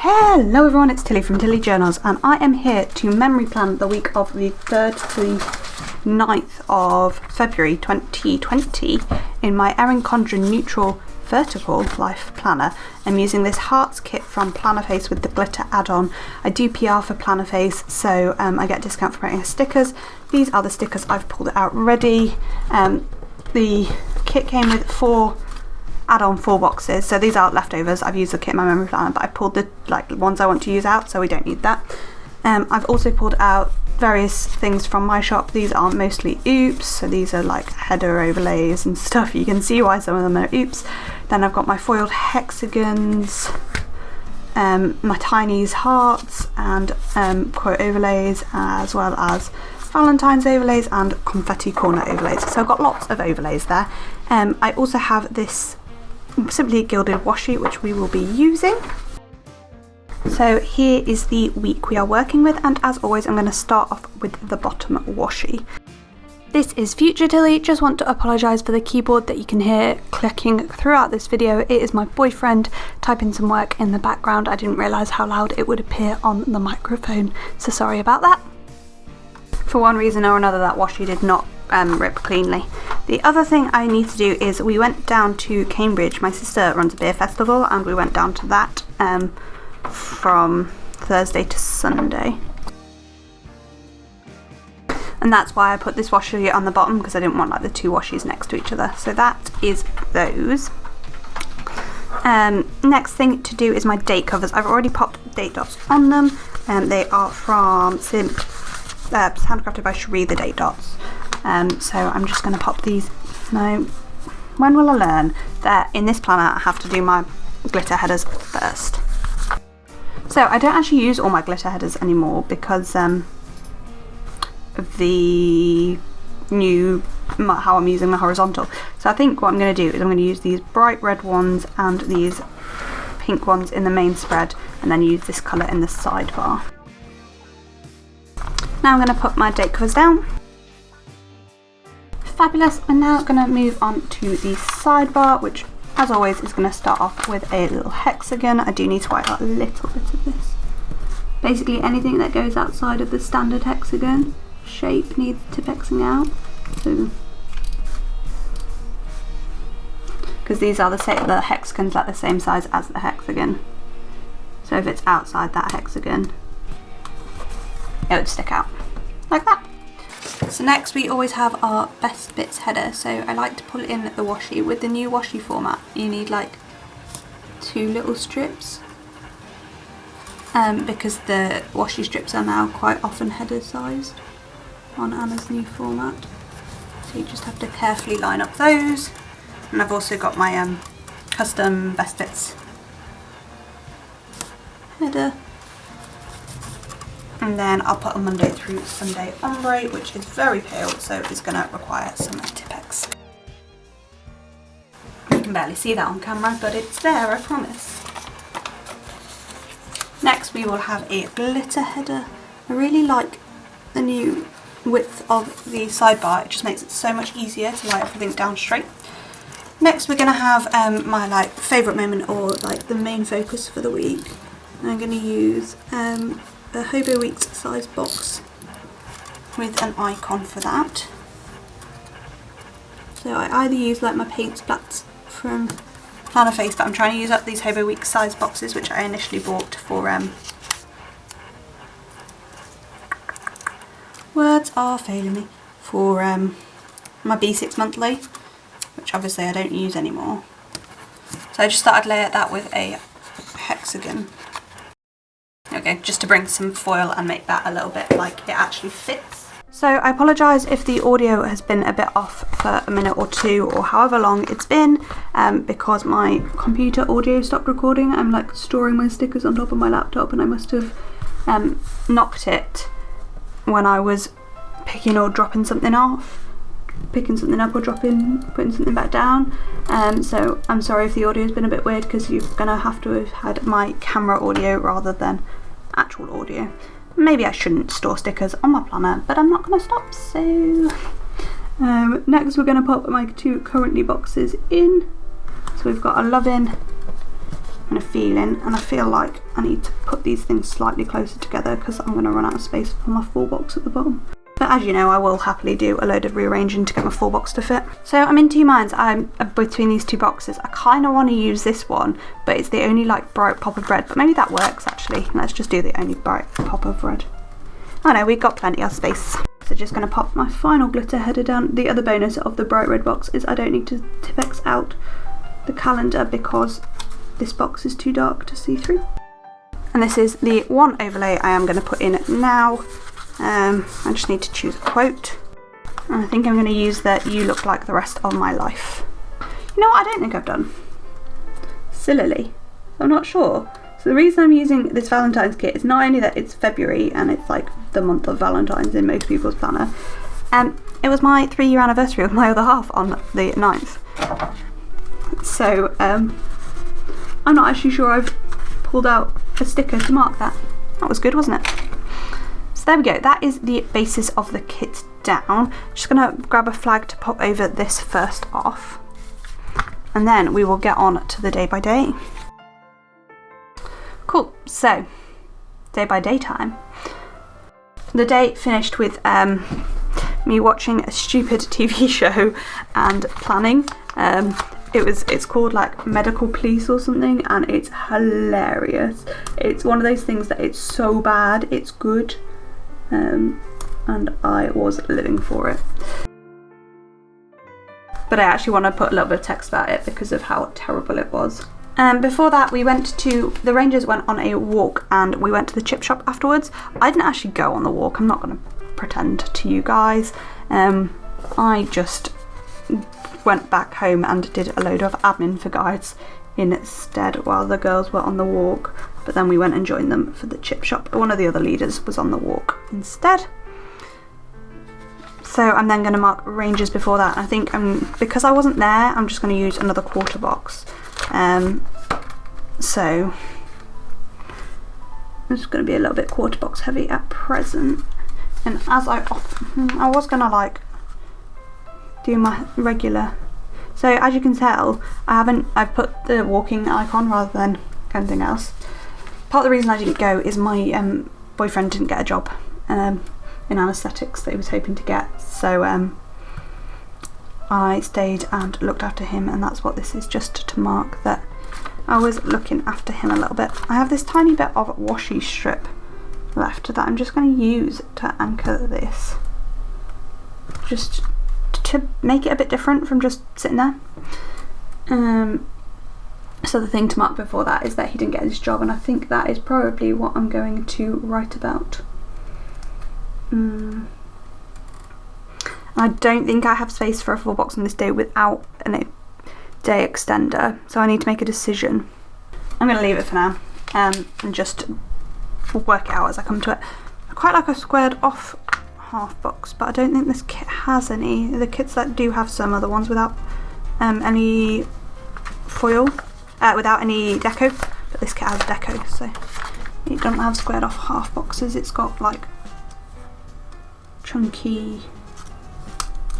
Hello everyone, it's Tilly from Tilly Journals and I am here to memory plan the week of the 3rd to the 9th of February 2020 in my Erin Condren neutral vertical life planner. I'm using this hearts kit from Plannerface with the glitter add-on. I do PR for Plannerface, so I get a discount for printing stickers. These are the stickers I've pulled out ready. The kit came with 4 boxes, so these are leftovers. I've used the kit in my memory planner, but I pulled the ones I want to use out, so we don't need that. I've also pulled out various things from my shop. These are mostly oops, so these are like header overlays and stuff. You can see why some of them are oops. Then I've got my foiled hexagons, my Tiny's hearts and quote overlays, as well as Valentine's overlays and confetti corner overlays. So I've got lots of overlays there. I also have this simply gilded washi which we will be using. So here is the week we are working with, and as always I'm going to start off with the bottom washi. This is Future Tilly. Just want to apologise for the keyboard that you can hear clicking throughout this video. It is my boyfriend typing some work in the background. I didn't realise how loud it would appear on the microphone, so sorry about that. For one reason or another that washi did not rip cleanly. The other thing I need to do is we went down to Cambridge. My sister runs a beer festival and we went down to that from Thursday to Sunday. And that's why I put this washi on the bottom, because I didn't want like the 2 washies next to each other. So that is those. Next thing to do is my date covers. I've already popped date dots on them, and they are from handcrafted by Cherie, the date dots. So I'm just going to pop these. No, when will I learn that in this planner I have to do my glitter headers first? So I don't actually use all my glitter headers anymore because of the new how I'm using the horizontal. So I think what I'm going to do is I'm going to use these bright red ones and these pink ones in the main spread, and then use this colour in the sidebar. Now I'm going to put my date covers down. Fabulous. I'm now going to move on to the sidebar, which as always is going to start off with a little hexagon. I do need to white out a little bit of this. Basically anything that goes outside of the standard hexagon shape needs tipexing out. So, because these are the hexagons like the same size as the hexagon. So if it's outside that hexagon, it would stick out like that. So next we always have our best bits header. So I like to pull in the washi. With the new washi format you need like 2 little strips, because the washi strips are now quite often header sized on Anna's new format. So you just have to carefully line up those. And I've also got my custom best bits header. And then I'll put a Monday through Sunday ombre, which is very pale, so it's going to require some Tipex. You can barely see that on camera, but it's there, I promise. Next we will have a glitter header. I really like the new width of the sidebar. It just makes it so much easier to write everything down straight. Next we're going to have my favourite moment, or the main focus for the week. And I'm going to use a Hobo Weeks size box with an icon for that. So I either use my paint splats from Plannerface, but I'm trying to use up these Hobo Weeks size boxes which I initially bought for words are failing me, for my B6 monthly, which obviously I don't use anymore. So I just thought I'd layer that with a hexagon. Okay, just to bring some foil and make that a little bit like it actually fits. So I apologise if the audio has been a bit off for a minute or 2 or however long it's been, because my computer audio stopped recording. I'm storing my stickers on top of my laptop, and I must have knocked it when I was picking or dropping something off. Picking something up or putting something back down. So I'm sorry if the audio has been a bit weird, because you're going to have to have had my camera audio rather than actual audio. Maybe I shouldn't store stickers on my planner, but I'm not going to stop. So next we're going to pop my 2 currently boxes in. So we've got a loving and a feeling, and I feel like I need to put these things slightly closer together because I'm going to run out of space for my full box at the bottom. But as you know, I will happily do a load of rearranging to get my full box to fit. So I'm in two minds. I'm between these two boxes. I kind of want to use this one, but it's the only like bright pop of red, but maybe that works actually. Let's just do the only bright pop of red. Oh no, we've got plenty of space. So just going to pop my final glitter header down. The other bonus of the bright red box is I don't need to Tipex out the calendar because this box is too dark to see through. And this is the one overlay I am going to put in now. I just need to choose a quote. And I think I'm going to use that "You look like the rest of my life." You know what I don't think I've done? Sillily. I'm not sure. So the reason I'm using this Valentine's kit is not only that it's February and it's like the month of Valentine's in most people's planner. It was my 3-year anniversary with my other half on the 9th. So I'm not actually sure I've pulled out a sticker to mark that. That was good, wasn't it? So there we go, that is the basis of the kit down. Just gonna grab a flag to pop over this first off, and then we will get on to the day by day. Cool, so day by day time. The day finished with me watching a stupid TV show and planning. It's called like Medical Police or something, and it's hilarious. It's one of those things that it's so bad it's good. And I was living for it. But I actually want to put a little bit of text about it because of how terrible it was. Before that, the Rangers went on a walk and we went to the chip shop afterwards. I didn't actually go on the walk, I'm not going to pretend to you guys. I just went back home and did a load of admin for guides instead while the girls were on the walk. But then we went and joined them for the chip shop. One of the other leaders was on the walk instead. So I'm then going to mark Rangers before that. I think because I wasn't there, I'm just going to use another quarter box. So it's going to be a little bit quarter box heavy at present. And as I was going to like do my regular. So as you can tell, I've put the walking icon rather than anything else. Part of the reason I didn't go is my boyfriend didn't get a job in anaesthetics that he was hoping to get, so I stayed and looked after him, and that's what this is, just to mark that I was looking after him a little bit. I have this tiny bit of washi strip left that I'm just going to use to anchor this, just to make it a bit different from just sitting there. So the thing to mark before that is that he didn't get his job, and I think that is probably what I'm going to write about. I don't think I have space for a full box on this day without a day extender, so I need to make a decision. I'm going to leave it for now and just work it out as I come to it. I quite like a squared off half box, but I don't think this kit has any. The kits that do have some are the ones without any foil. Without any deco, but this kit has deco, so it doesn't have squared off half boxes. It's got like chunky,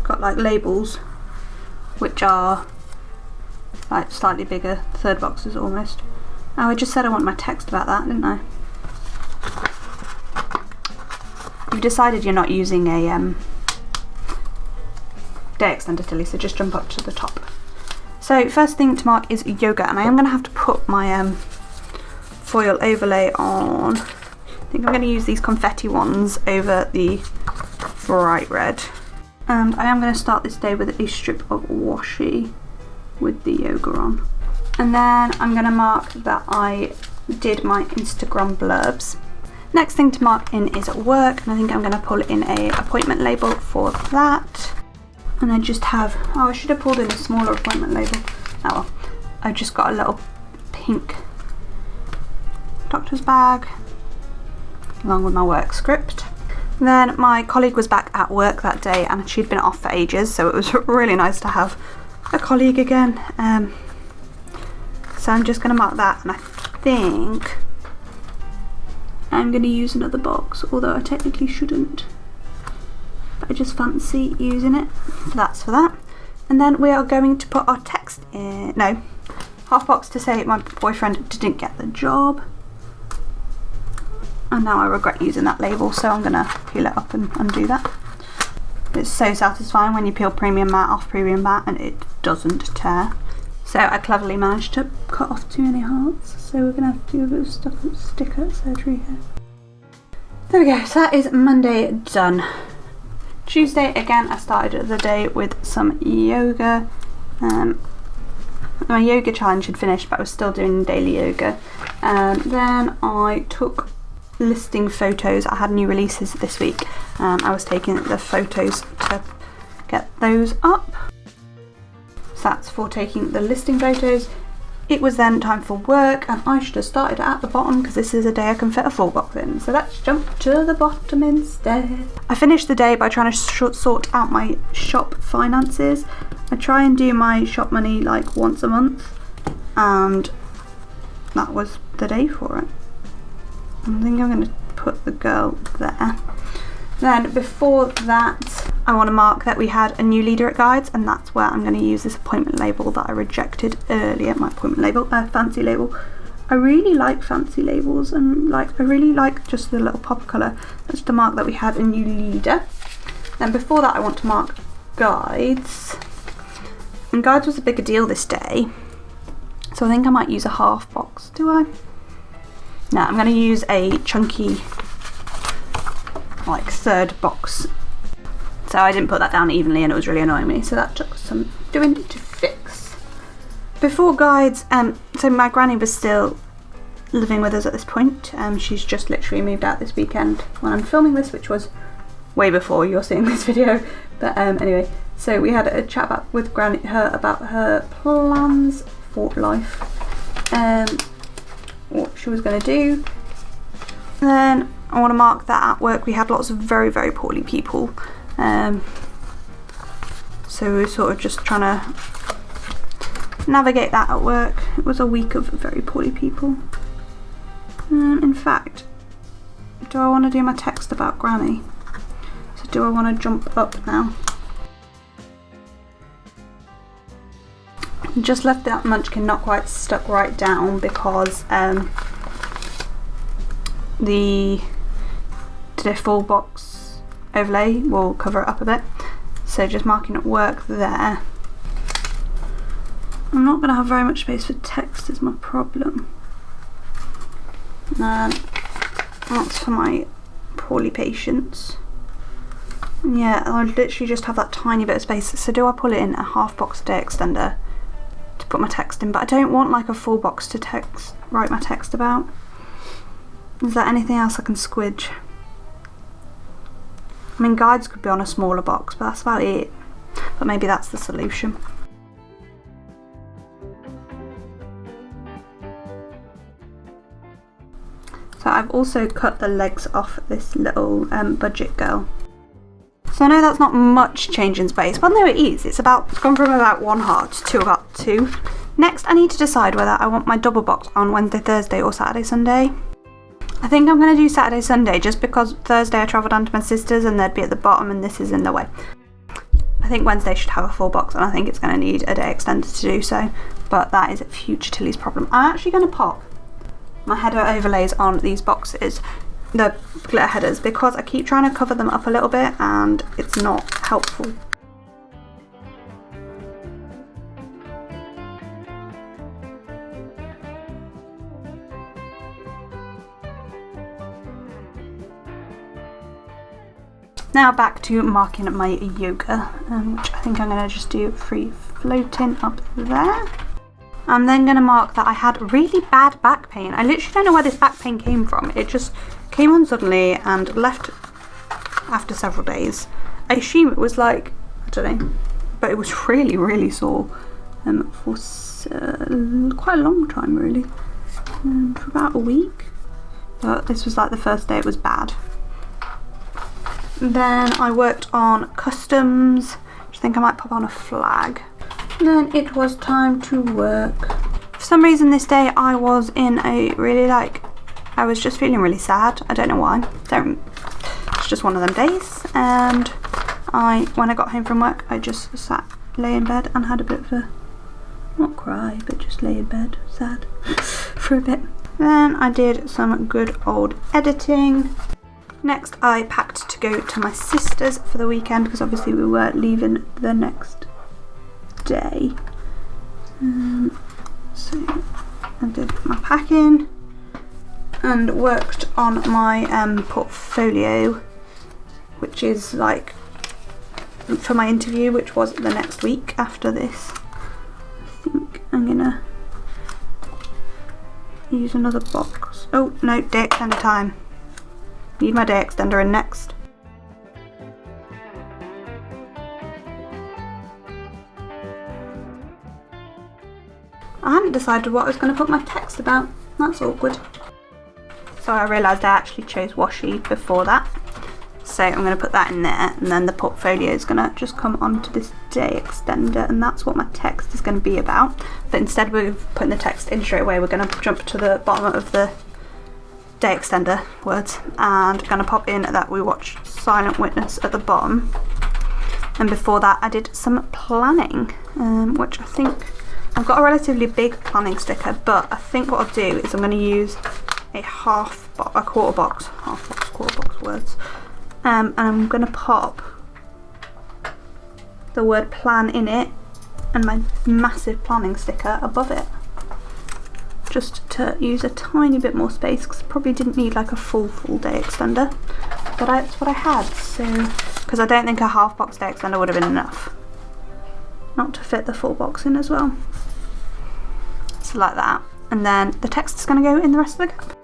got like labels which are like slightly bigger, third boxes almost. Oh, I just said I want my text about that, didn't I? You've decided you're not using a day extender, Tilly, so just jump up to the top. So first thing to mark is yoga, and I am going to have to put my foil overlay on. I think I'm going to use these confetti ones over the bright red. And I am going to start this day with a strip of washi with the yoga on. And then I'm going to mark that I did my Instagram blurbs. Next thing to mark in is work, and I think I'm going to pull in a appointment label for that. And I just have, oh, I should have pulled in a smaller appointment label. Oh well, I've just got a little pink doctor's bag along with my work script. Then my colleague was back at work that day and she'd been off for ages, so it was really nice to have a colleague again. So I'm just going to mark that, and I think I'm going to use another box, although I technically shouldn't. But I just fancy using it, so that's for that. And then we are going to put our text in, no, half box to say my boyfriend didn't get the job. And now I regret using that label, so I'm gonna peel it up and undo that. It's so satisfying when you peel premium matte off premium matte and it doesn't tear. So I cleverly managed to cut off too many hearts, so we're gonna have to do a bit of sticker surgery here. There we go, so that is Monday done. Tuesday, again, I started the day with some yoga. My yoga challenge had finished, but I was still doing daily yoga. Then I took listing photos. I had new releases this week. I was taking the photos to get those up. So that's for taking the listing photos. It was then time for work, and I should have started at the bottom because this is a day I can fit a full box in. So let's jump to the bottom instead. I finished the day by trying to sort out my shop finances. I try and do my shop money like once a month, and that was the day for it. I think I'm going to put the girl there. Then before that, I want to mark that we had a new leader at Guides, and that's where I'm going to use this appointment label that I rejected earlier. My appointment label, fancy label. I really like fancy labels, and I really like just the little pop colour. That's to mark that we had a new leader. Then before that, I want to mark Guides. And Guides was a bigger deal this day, so I think I might use a half box. Do I? No, I'm going to use a chunky, like, third box. So I didn't put that down evenly and it was really annoying me, so that took some doing to fix. Before Guides, so my granny was still living with us at this point. She's just literally moved out this weekend when I'm filming this, which was way before you're seeing this video. But anyway, so we had a chat with her about her plans for life, what she was going to do. Then I want to mark that at work we had lots of very, very poorly people. So we were sort of just trying to navigate that at work. It was a week of very poorly people. In fact, do I want to do my text about Granny? So do I want to jump up now? Just left that munchkin not quite stuck right down because the full box overlay will cover it up a bit. So just marking at work there. I'm not going to have very much space for text is my problem. And that's for my poorly patients. Yeah, I literally just have that tiny bit of space. So do I pull it in a half box day extender to put my text in? But I don't want like a full box to write my text about. Is there anything else I can squidge? I mean, Guides could be on a smaller box, but that's about it. But maybe that's the solution. So I've also cut the legs off this little budget girl. So I know that's not much change in space, but no, it is. It's gone from about 1 heart to about 2. Next, I need to decide whether I want my double box on Wednesday, Thursday or Saturday, Sunday. I think I'm going to do Saturday, Sunday, just because Thursday I travel down to my sister's and they'd be at the bottom and this is in the way. I think Wednesday should have a full box and I think it's going to need a day extended to do so, but that is future Tilly's problem. I'm actually going to pop my header overlays on these boxes, the glitter headers, because I keep trying to cover them up a little bit and it's not helpful. Now back to marking my yoga, which I think I'm going to just do free floating up there. I'm then going to mark that I had really bad back pain. I literally don't know where this back pain came from. It just came on suddenly and left after several days. I assume it was like, I don't know, but it was really, really sore for quite a long time really, for about a week. But this was like the first day it was bad. Then I worked on customs, which I think I might pop on a flag. And then it was time to work. For some reason this day I was in a really I was just feeling really sad. I don't know why. It's just one of them days. And when I got home from work, I just lay in bed and had a bit of a not cry, but just lay in bed sad for a bit. Then I did some good old editing. Next I packed to go to my sister's for the weekend because obviously we were leaving the next day. So I did my packing and worked on my portfolio, which is like for my interview, which was the next week after this. I think I'm gonna use another box. Oh no, day extender time. Need my day extender in next. I hadn't decided what I was going to put my text about. That's awkward. So I realised I actually chose washi before that. So I'm going to put that in there, and then the portfolio is going to just come onto this day extender, and that's what my text is going to be about. But instead of putting the text in straight away, we're going to jump to the bottom of the day extender words, and going to pop in that we watched Silent Witness at the bottom. And before that I did some planning, which I think I've got a relatively big planning sticker, but I think what I'll do is I'm going to use a quarter box words, and I'm going to pop the word plan in it and my massive planning sticker above it, just to use a tiny bit more space, because I probably didn't need like a full day extender, but that's what I had. So because I don't think a half box day extender would have been enough not to fit the full box in as well. So like that, and then the text is going to go in the rest of the gap.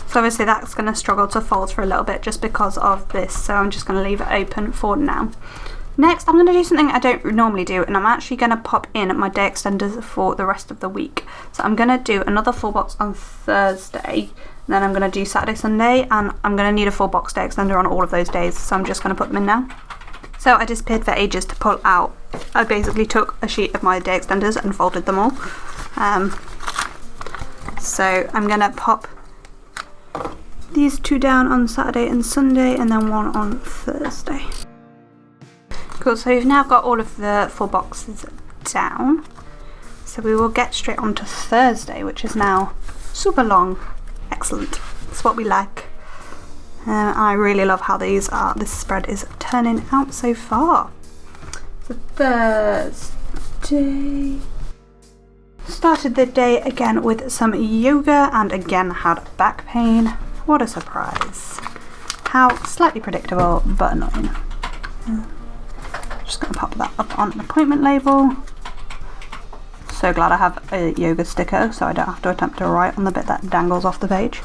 So obviously that's going to struggle to fold for a little bit just because of this, so I'm just going to leave it open for now. Next I'm going to do something I don't normally do, and I'm actually going to pop in my day extenders for the rest of the week. So I'm going to do another full box on Thursday, and then I'm going to do Saturday, Sunday, and I'm going to need a full box day extender on all of those days, so I'm just going to put them in now. So I disappeared for ages to pull out. I basically took a sheet of my day extenders and folded them all. So I'm going to pop these two down on Saturday and Sunday, and then one on Thursday. Cool, so we've now got all of the full boxes down. So we will get straight on to Thursday, which is now super long. Excellent, that's what we like. I really love how this spread is turning out so far. So Thursday, started the day again with some yoga, and again had back pain. What a surprise. How slightly predictable but annoying. Just going to pop that up on an appointment label. So glad I have a yoga sticker so I don't have to attempt to write on the bit that dangles off the page.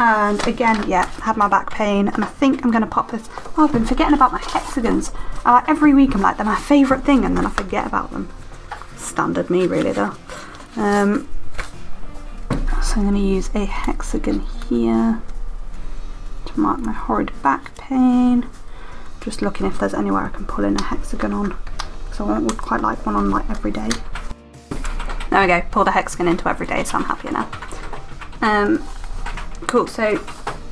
And again, yeah, had my back pain, and I think I'm going to pop this. Oh, I've been forgetting about my hexagons. Every week I'm like, they're my favourite thing, and then I forget about them. Standard me really though. So I'm going to use a hexagon here to mark my horrid back pain. Just looking if there's anywhere I can pull in a hexagon on, because I would quite like one on like every day. There we go, pulled a hexagon into every day, so I'm happier now. Cool, so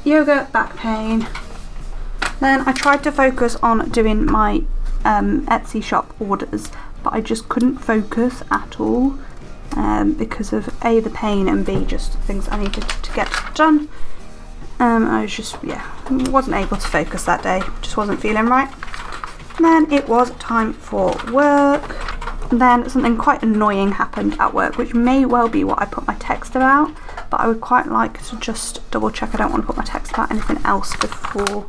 yoga, back pain. Then I tried to focus on doing my Etsy shop orders, but I just couldn't focus at all because of A, the pain, and B, just things I needed to get done. I was just, wasn't able to focus that day, just wasn't feeling right. And then it was time for work. And then something quite annoying happened at work, which may well be what I put my text about, but I would quite like to just double check I don't want to put my text about anything else before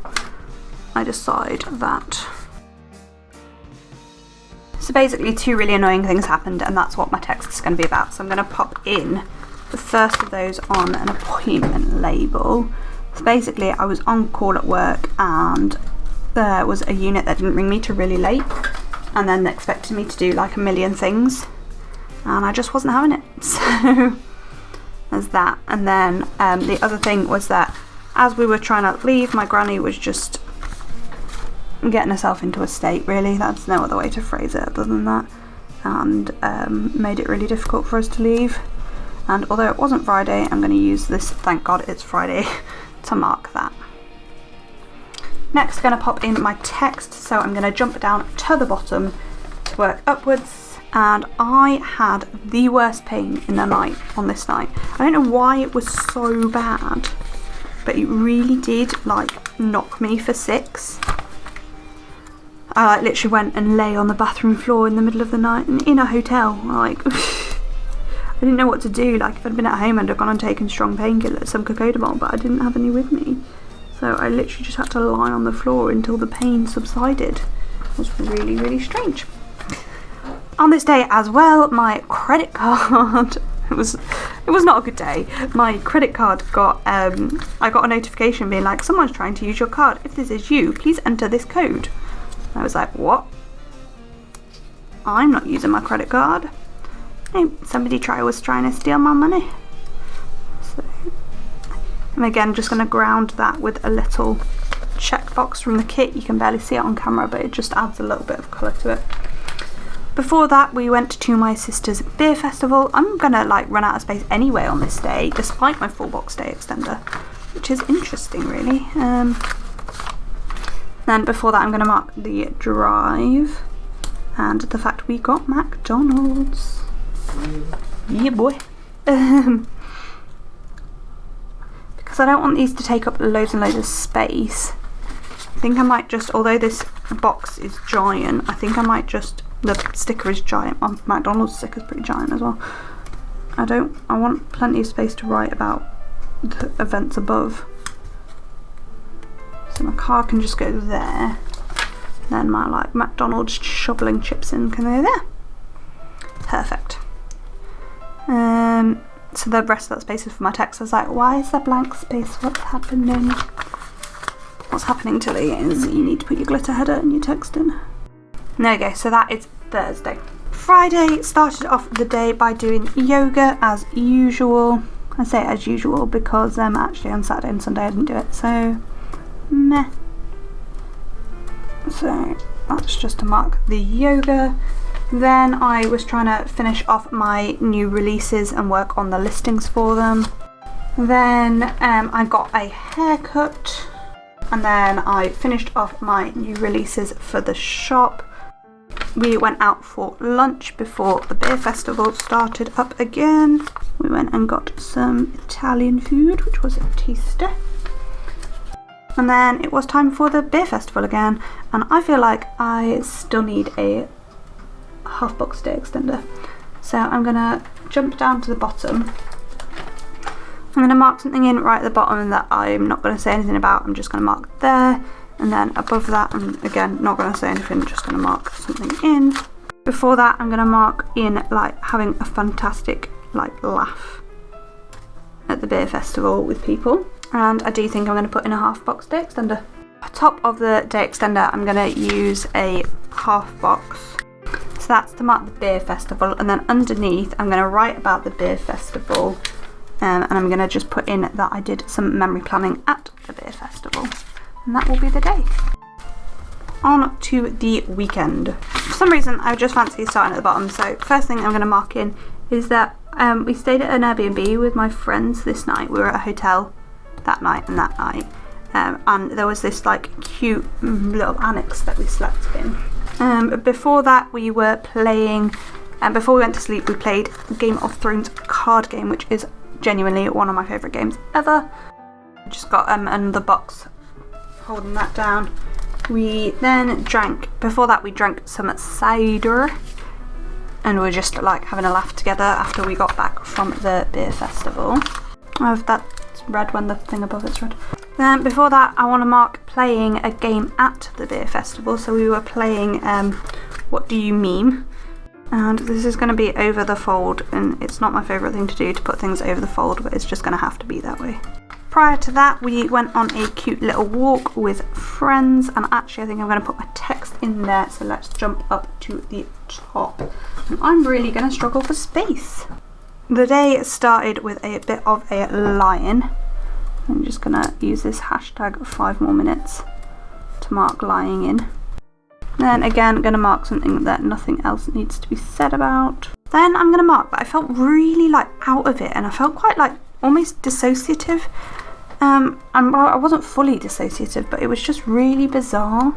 I decide that. So basically two really annoying things happened, and that's what my text is going to be about. So I'm going to pop in the first of those on an appointment label. So basically I was on call at work, and there was a unit that didn't ring me till really late, and then they expected me to do like a million things, and I just wasn't having it. So there's that. And then the other thing was that as we were trying to leave, my granny was just getting herself into a state, really. That's no other way to phrase it other than that, and made it really difficult for us to leave. And although it wasn't Friday, I'm going to use this, thank God it's Friday, to mark that. Next, going to pop in my text, so I'm going to jump down to the bottom to work upwards. And I had the worst pain in the night on this night. I don't know why it was so bad, but it really did like knock me for 6. I like literally went and lay on the bathroom floor in the middle of the night and in a hotel. Like I didn't know what to do. Like if I'd been at home, I'd have gone and taken strong painkillers, some cocodamol, but I didn't have any with me. So I literally just had to lie on the floor until the pain subsided. It was really, really strange. On this day as well, my credit card, it was not a good day. My credit card got, I got a notification being like, someone's trying to use your card. If this is you, please enter this code. I was like, what? I'm not using my credit card. Hey, somebody was trying to steal my money. So, and again, just going to ground that with a little checkbox from the kit. You can barely see it on camera, but it just adds a little bit of colour to it. Before that, we went to my sister's beer festival. I'm going to like run out of space anyway on this day, despite my full box day extender, which is interesting really. Then before that, I'm going to mark the drive and the fact we got McDonald's. Yeah, boy. Because I don't want these to take up loads and loads of space. I think I might just, although this box is giant, I think I might just, the sticker is giant. My McDonald's sticker is pretty giant as well. I want plenty of space to write about the events above. So my car can just go there. Then my like McDonald's shoveling chips in can go there. Perfect. So the rest of that space is for my text. I was like, why is there blank space? What's happening? What's happening, Tilly, is you need to put your glitter header in your text in. There we go, so that is Thursday. Friday started off the day by doing yoga as usual. I say as usual because actually on Saturday and Sunday I didn't do it, so meh. So that's just to mark the yoga. Then I was trying to finish off my new releases and work on the listings for them. Then I got a haircut, and then I finished off my new releases for the shop. We went out for lunch before the beer festival started up again. We went and got some Italian food, which was tasty. And then it was time for the beer festival again, and I feel like I still need a half box day extender. So I'm gonna jump down to the bottom. I'm gonna mark something in right at the bottom that I'm not gonna say anything about. I'm just gonna mark there, and then above that, I'm again not gonna say anything, just gonna mark something in. Before that, I'm gonna mark in like having a fantastic like laugh at the beer festival with people. And I do think I'm going to put in a half box day extender. On top of the day extender, I'm going to use a half box. So that's to mark the beer festival, and then underneath I'm going to write about the beer festival, and I'm going to just put in that I did some memory planning at the beer festival, and that will be the day. On to the weekend. For some reason I just fancy starting at the bottom, so first thing I'm going to mark in is that we stayed at an Airbnb with my friends this night. We were at a hotel that night and that night, and there was this like cute little annex that we slept in. Before that we were playing, and before we went to sleep we played Game of Thrones card game, which is genuinely one of my favourite games ever. Just got another box holding that down. We then drank, before that we drank some cider, and we were just like having a laugh together after we got back from the beer festival. That's red when the thing above it's red. Then before that I want to mark playing a game at the beer festival. So we were playing What Do You Meme? And this is going to be over the fold, and it's not my favourite thing to do, to put things over the fold, but it's just going to have to be that way. Prior to that we went on a cute little walk with friends, and actually I think I'm going to put my text in there, so let's jump up to the top. And I'm really going to struggle for space. The day started with a bit of a lie-in. I'm just going to use this hashtag 5 more minutes to mark lying in. Then again, going to mark something that nothing else needs to be said about. Then I'm going to mark that I felt really like out of it, and I felt quite like almost dissociative. I wasn't fully dissociative, but it was just really bizarre.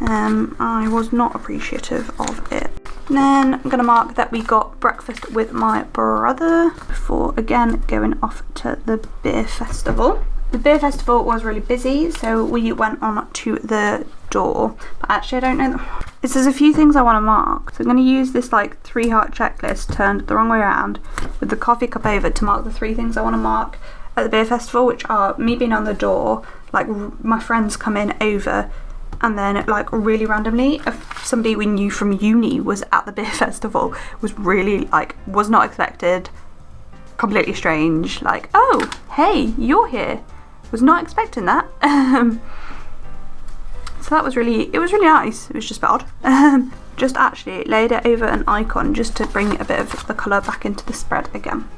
I was not appreciative of it. Then I'm going to mark that we got breakfast with my brother before again going off to the beer festival. The beer festival was really busy, so we went on to the door, but actually I don't know. There's a few things I want to mark, so I'm going to use this like 3-heart checklist turned the wrong way around with the coffee cup over to mark the 3 things I want to mark at the beer festival, which are me being on the door, like my friends coming over, and then like really randomly somebody we knew from uni was at the beer festival. Was really like, was not expected, completely strange, like, oh hey, you're here, was not expecting that. So that was really, it was really nice. It was just odd. Just actually laid it over an icon just to bring a bit of the colour back into the spread again.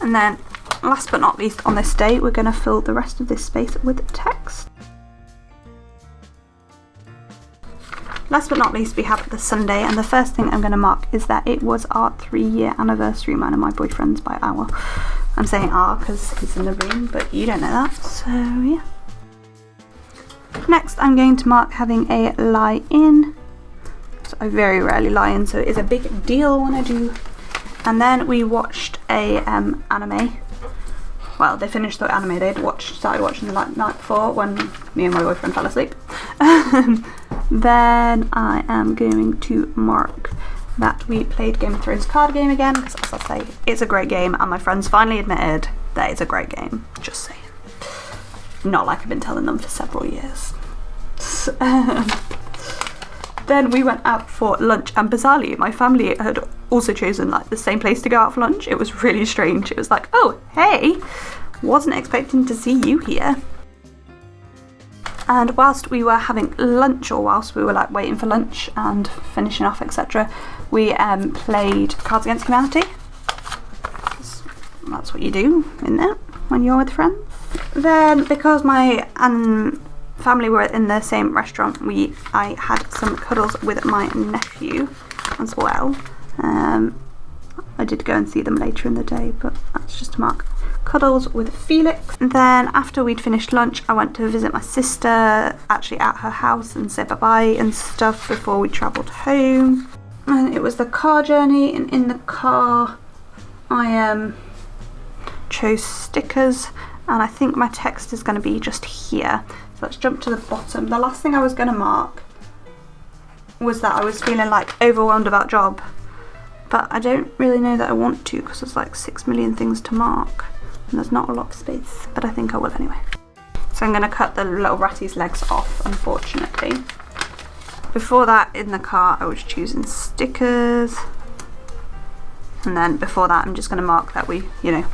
And then last but not least, on this day we're going to fill the rest of this space with text. Last but not least, we have the Sunday, and the first thing I'm going to mark is that it was our 3-year anniversary, mine and my boyfriend's. By our, I'm saying our because he's in the room, but you don't know that, so yeah. Next I'm going to mark having a lie-in. So I very rarely lie in, so it is a big deal when I do. And then we watched a anime. Well, they finished the anime they'd started watching the night before when me and my boyfriend fell asleep. Then I am going to mark that we played Game of Thrones card game again, because as I say, it's a great game, and my friends finally admitted that it's a great game. Just saying. Not like I've been telling them for several years. Then we went out for lunch, and bizarrely my family had also chosen like the same place to go out for lunch. It was really strange. It was like, oh hey, wasn't expecting to see you here. And whilst we were having lunch, or whilst we were like waiting for lunch and finishing off, etc., we played Cards Against Humanity. That's what you do in there when you're with friends. Then, because my family were in the same restaurant, I had some cuddles with my nephew as well. I did go and see them later in the day, but that's just to mark cuddles with Felix. And then after we'd finished lunch, I went to visit my sister, actually at her house, and say bye-bye and stuff before we travelled home. And it was the car journey, and in the car I chose stickers, and I think my text is going to be just here. So let's jump to the bottom. The last thing I was going to mark was that I was feeling like overwhelmed about job, but I don't really know that I want to, because there's like 6 million things to mark and there's not a lot of space, but I think I will anyway. So I'm going to cut the little ratty's legs off, unfortunately. Before that, in the car, I was choosing stickers, and then before that I'm just going to mark that we, you know,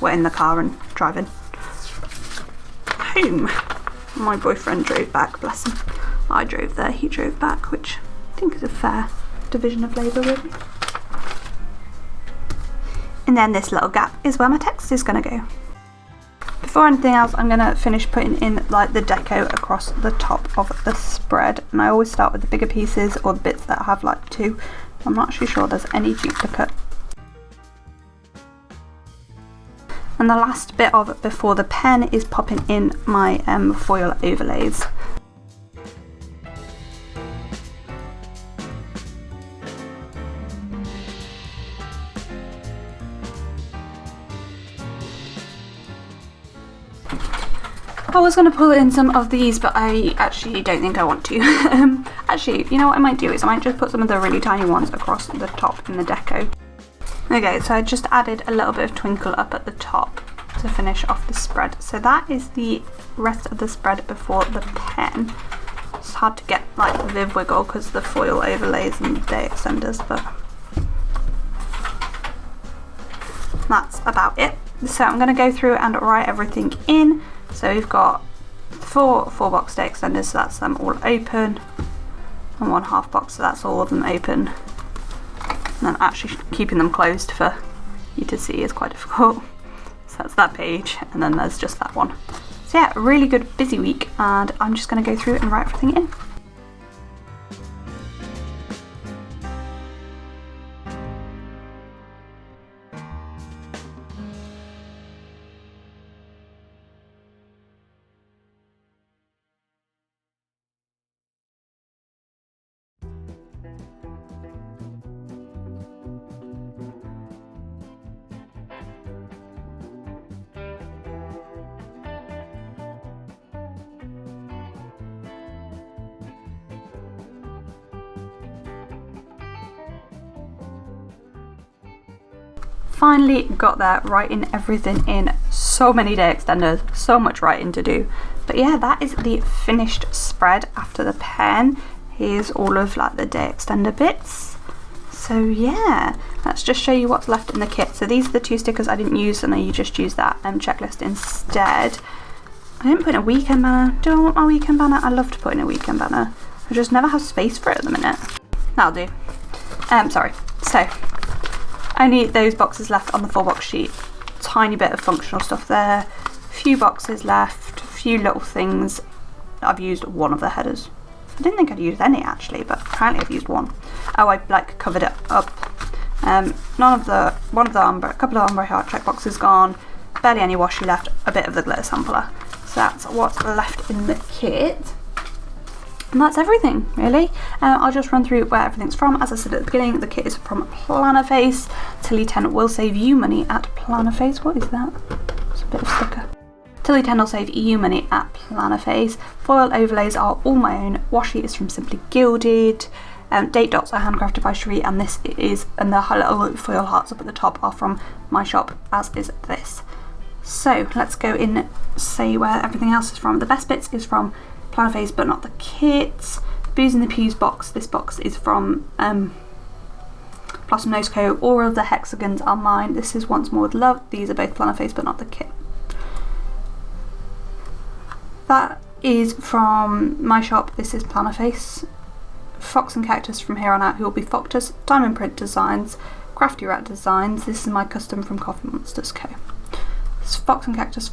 were in the car and driving home. My boyfriend drove back, bless him. I drove there, he drove back, which I think is a fair division of labour, really. And then this little gap is where my text is going to go. Before anything else, I'm going to finish putting in like the deco across the top of the spread, and I always start with the bigger pieces or the bits that have like 2. I'm not actually sure there's any duplicate. And the last bit of it before the pen is popping in my foil overlays. I was going to pull in some of these, but I actually don't think I want to. Actually, you know what I might do is I might just put some of the really tiny ones across the top in the deco. Okay, so I just added a little bit of twinkle up at the top to finish off the spread. So that is the rest of the spread before the pen. It's hard to get like the Viv wiggle because the foil overlays and day extenders, but that's about it. So I'm going to go through and write everything in. So we've got 4 box day extenders, so that's them all open, and 1 half box, so that's all of them open. And then actually keeping them closed for you to see is quite difficult. So that's that page, and then there's just that one. So yeah, a really good busy week, and I'm just going to go through and write everything in. Finally got there, writing everything in. So many day extenders, so much writing to do. But yeah, that is the finished spread after the pen. Here's all of like the day extender bits. So yeah, let's just show you what's left in the kit. So these are the 2 stickers I didn't use, and then you just use that checklist instead. I didn't put in a weekend banner. Do I want my weekend banner? I love to put in a weekend banner. I just never have space for it at the minute. That'll do. Sorry. So, only those boxes left on the 4-box sheet. Tiny bit of functional stuff there. Few boxes left. Few little things. I've used one of the headers. I didn't think I'd used any actually, but apparently I've used one. Oh, I like covered it up. A couple of ombre heart check boxes gone. Barely any washi left. A bit of the glitter sampler. So that's what's left in the kit. And that's everything, really. I'll just run through where everything's from. As I said at the beginning, the kit is from Plannerface. Tilly 10 will save you money at Plannerface. What is that? It's a bit of sticker. Tilly 10 will save you money at Plannerface. Foil overlays are all my own. Washi is from Simply Gilded. Date dots are handcrafted by Cherie, and the little foil hearts up at the top are from my shop, as is this. So let's go in, say where everything else is from. The best bits is from Plannerface, but not the kits. Booze in the Pews box. This box is from Blossom Nose Co. All of the hexagons are mine. This is Once More With Love. These are both Plannerface, but not the kit. That is from my shop. This is Plannerface. Fox and Cactus from here on out, who will be Foctus. Diamond Print Designs. Crafty Rat Designs. This is my custom from Coffee Monsters Co. It's Fox and Cactus,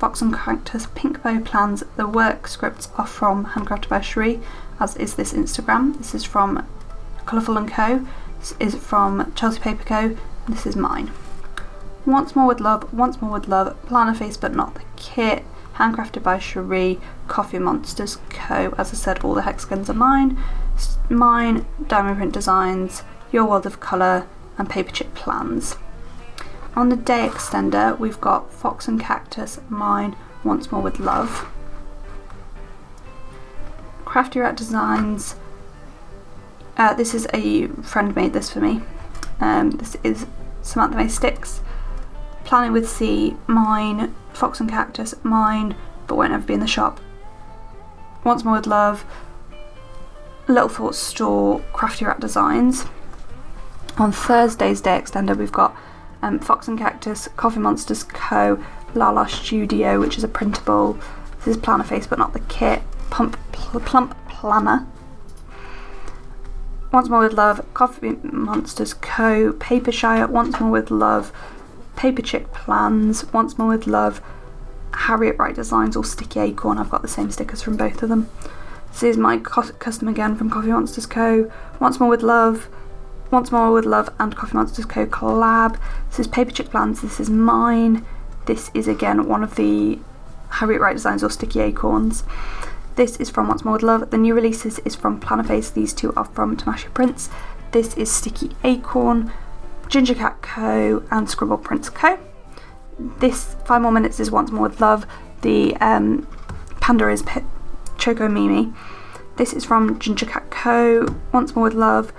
Pink Bow Plans. The work scripts are from Handcrafted by Cherie, as is this Instagram. This is from Colourful & Co. This is from Chelsea Paper Co. And this is mine. Once More With Love, Plannerface but not the kit. Handcrafted by Cherie, Coffee Monsters Co. As I said, all the hexagons are mine. Mine, Diamond Print Designs, Your World of Colour, and Paper Chip Plans. On the day extender, we've got Fox and Cactus, mine, Once More With Love. Crafty Rat Designs. This is a friend made this for me. This is Samantha May Sticks. Planning with C, mine. Fox and Cactus, mine, but won't ever be in the shop. Once More With Love. Little Thoughts Store, Crafty Rat Designs. On Thursday's day extender, we've got Fox and Cactus, Coffee Monsters Co., Lala Studio, which is a printable. This is Plannerface but not the kit. Plump Planner. Once More With Love, Coffee Monsters Co., Papershire, Once More With Love, Paper Chick Plans, Once More With Love, Harriet Wright Designs, or Sticky Acorn. I've got the same stickers from both of them. This is my custom again from Coffee Monsters Co. Once More With Love, and Coffee Monsters Co. collab. This is Paper Chick Plans. This is mine. This is again one of the Harriet Wright Designs or Sticky Acorns. This is from Once More With Love. The new releases is from Plannerface. These two are from Tamasha Prints. This is Sticky Acorn, Ginger Cat Co. and Scribble Prints Co. This 5 More Minutes is Once More With Love. The panda is Choco Mimi. This is from Ginger Cat Co. Once More With Love.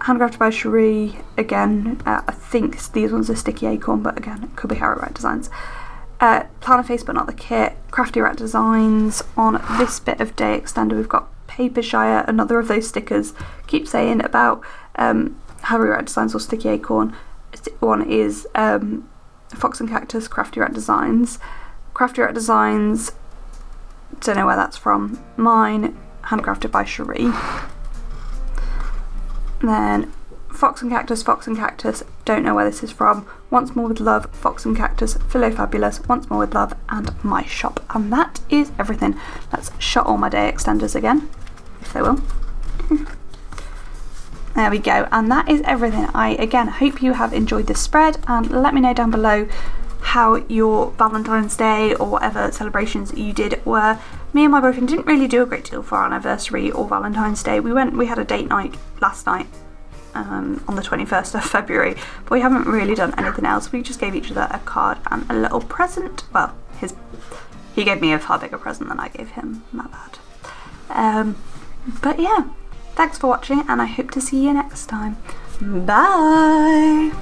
Handcrafted by Cherie. Again, I think these ones are Sticky Acorn, but again, it could be Harriet Wright Designs. Plannerface but not the kit. Crafty Rat Designs. On this bit of day extender, we've got Papershire, another of those stickers. Keep saying about Harriet Rat Designs or Sticky Acorn. One is Fox and Cactus, Crafty Rat Designs. Crafty Rat Designs, don't know where that's from. Mine, Handcrafted by Cherie. Then Fox and Cactus, don't know where this is from. Once More With Love, Fox and Cactus, Philo Fabulous, Once More With Love, and my shop. And that is everything. Let's shut all my day extenders again, if they will. There we go, and that is everything. I again hope you have enjoyed this spread, and let me know down below how your Valentine's Day or whatever celebrations you did were. Me and my boyfriend didn't really do a great deal for our anniversary or Valentine's Day. We had a date night last night on the 21st of February, but we haven't really done anything else. We just gave each other a card and a little present. Well, he gave me a far bigger present than I gave him, my bad. But yeah, thanks for watching, and I hope to see you next time. Bye!